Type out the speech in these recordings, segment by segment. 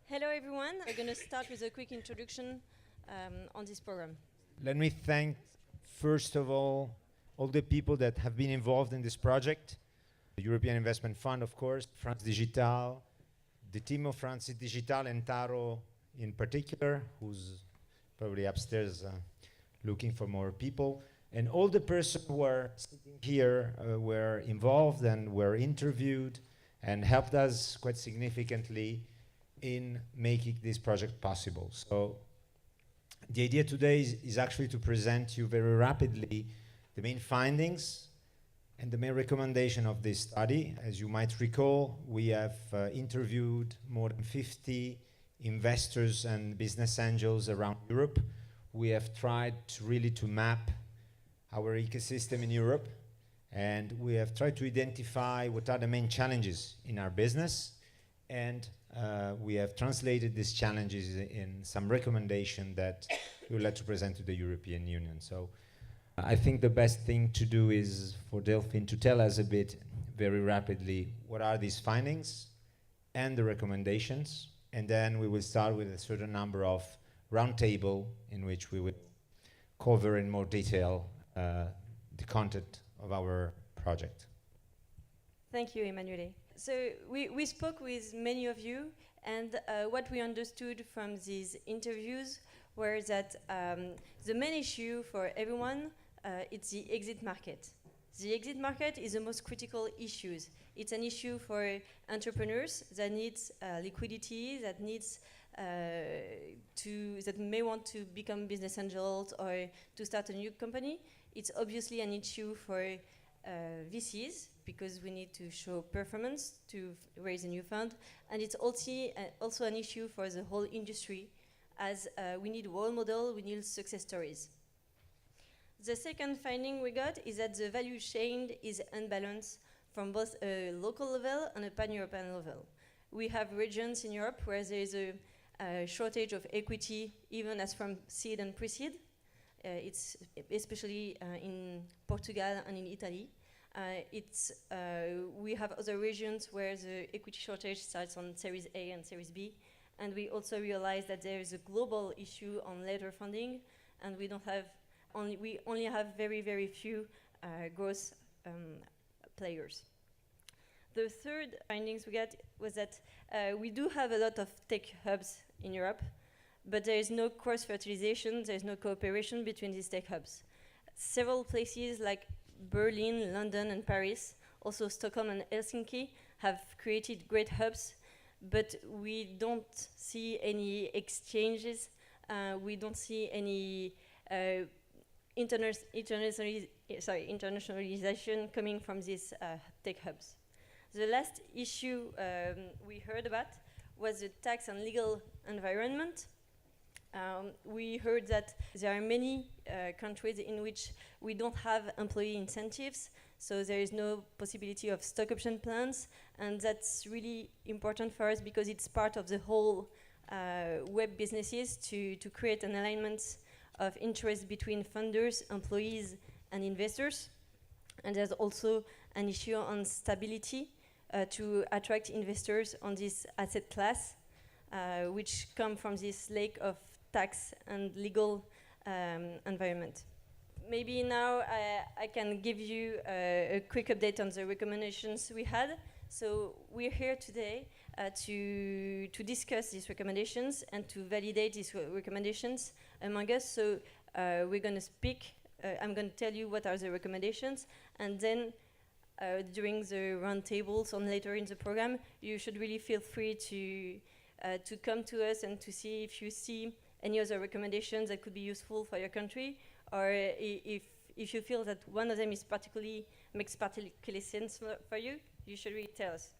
Hello everyone, we're going to start with a quick introduction on this program. Let me thank, first of all the people that have been involved in this project. The European Investment Fund, of course, France Digitale, the team of France Digitale and Taro in particular, who's probably upstairs looking for more people, and all the persons who are sitting here were involved and were interviewed and helped us quite significantly in making this project possible. So the idea today is actually to present you very rapidly the main findings and the main recommendation of this study. As you might recall, we have interviewed more than 50 investors and business angels around Europe. We have tried really to map our ecosystem in Europe, and we have tried to identify what are the main challenges in our business, and we have translated these challenges in some recommendation that we would like to present to the European Union. So I think the best thing to do is for Delphine to tell us a bit, very rapidly, what are these findings and the recommendations, and then we will start with a certain number of roundtable in which we will cover in more detail the content of our project. Thank you, Emanuele. So we spoke with many of you, and what we understood from these interviews were that the main issue for everyone it's the exit market. The exit market is the most critical issue. It's an issue for entrepreneurs that needs liquidity, that needs that may want to become business angels or to start a new company. It's obviously an issue for VCs, because we need to show performance to raise a new fund, and it's also an issue for the whole industry, as we need role model, we need success stories. The second finding we got is that the value chain is unbalanced from both a local level and a pan-European level. We have regions in Europe where there is a shortage of equity, even as from seed and pre-seed. It's especially in Portugal and in Italy. We have other regions where the equity shortage starts on Series A and Series B, and we also realize that there is a global issue on later funding, and we only have very, very few growth players. The third findings we got was that we do have a lot of tech hubs in Europe, but there is no cross-fertilization, there is no cooperation between these tech hubs. Several places like Berlin, London, and Paris, also Stockholm and Helsinki, have created great hubs, but we don't see any exchanges, we don't see any internationalization coming from these tech hubs. The last issue we heard about was the tax and legal environment. We heard that there are many countries in which we don't have employee incentives, so there is no possibility of stock option plans, and that's really important for us because it's part of the whole web businesses to create an alignment of interest between funders, employees, and investors. And there's also an issue on stability to attract investors on this asset class, which come from this lack of tax and legal environment. Maybe now I can give you a quick update on the recommendations we had. So we're here today to discuss these recommendations and to validate these recommendations among us. So we're going to speak. I'm going to tell you what are the recommendations, and then during the roundtables on later in the program, you should really feel free to come to us and to see if you see any other recommendations that could be useful for your country, or if you feel that one of them makes particularly sense for you, you should really tell us.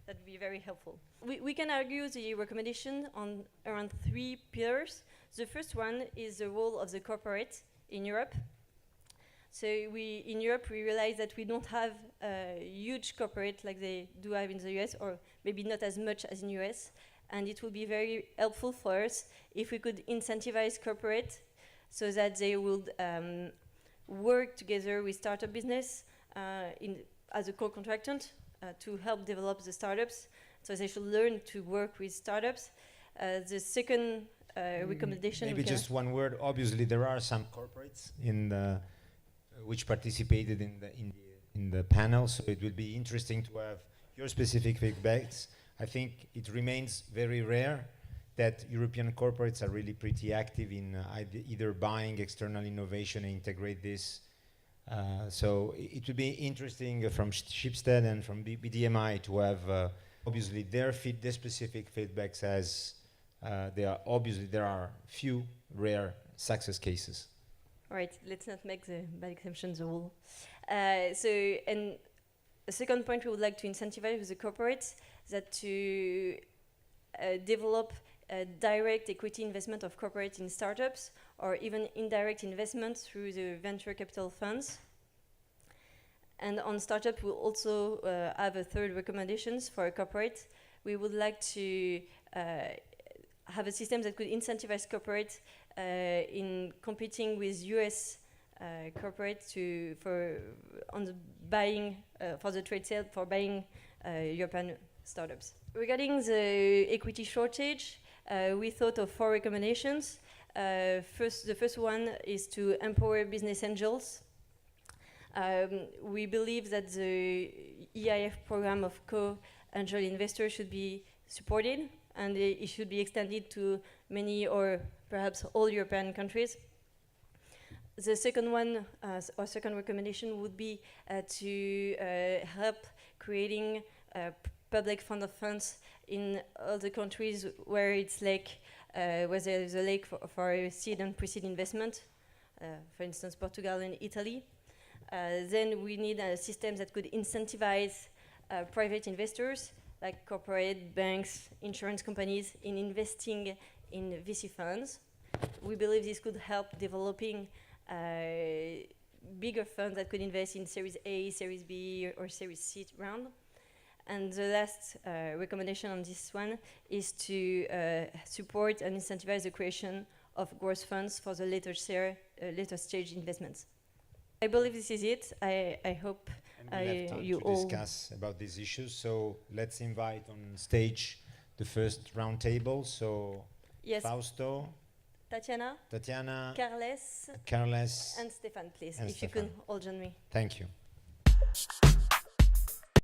That'd be very helpful. We can argue the recommendation on around 3 pillars. The first one is the role of the corporate in Europe. So in Europe, we realize that we don't have a huge corporate like they do have in the US, or maybe not as much as in US. And it would be very helpful for us if we could incentivize corporate so that they would work together with startup business as a co-contractant to help develop the startups. So they should learn to work with startups. The second recommendation. Maybe just one word. Obviously, there are some corporates which participated in the panel, so it will be interesting to have your specific feedbacks. I think it remains very rare that European corporates are really pretty active in either buying external innovation and integrate this. So it would be interesting from Schibsted and from BDMI to have obviously their specific feedbacks, as there are few rare success cases. All right, let's not make the bad exemptions a rule. And the second point we would like to incentivize with the corporates that to develop direct equity investment of corporates in startups, or even indirect investment through the venture capital funds. And on startup, we'll also have a third recommendations for a corporate. We would like to have a system that could incentivize corporates in competing with US corporates on the buying for the trade sale for buying European startups. Regarding the equity shortage, we thought of 4 recommendations. The first one is to empower business angels. We believe that the EIF program of co-angel investors should be supported, and it should be extended to many or perhaps all European countries. The second one, or second recommendation, would be to help creating public fund of funds in all the countries where it's where there is a lake for seed and pre-seed investment, for instance, Portugal and Italy. Then we need a system that could incentivize private investors, like corporate banks, insurance companies, in investing in VC funds. We believe this could help developing bigger funds that could invest in Series A, Series B, or Series C round. And the last recommendation on this one is to support and incentivize the creation of growth funds for the later stage investments. I believe this is it. I hope you all discuss about these issues. So let's invite on stage the first round table. So yes. Fausto, Tatiana, Carles, and Stefan, please, and if Stefan. you can all join me. Thank you.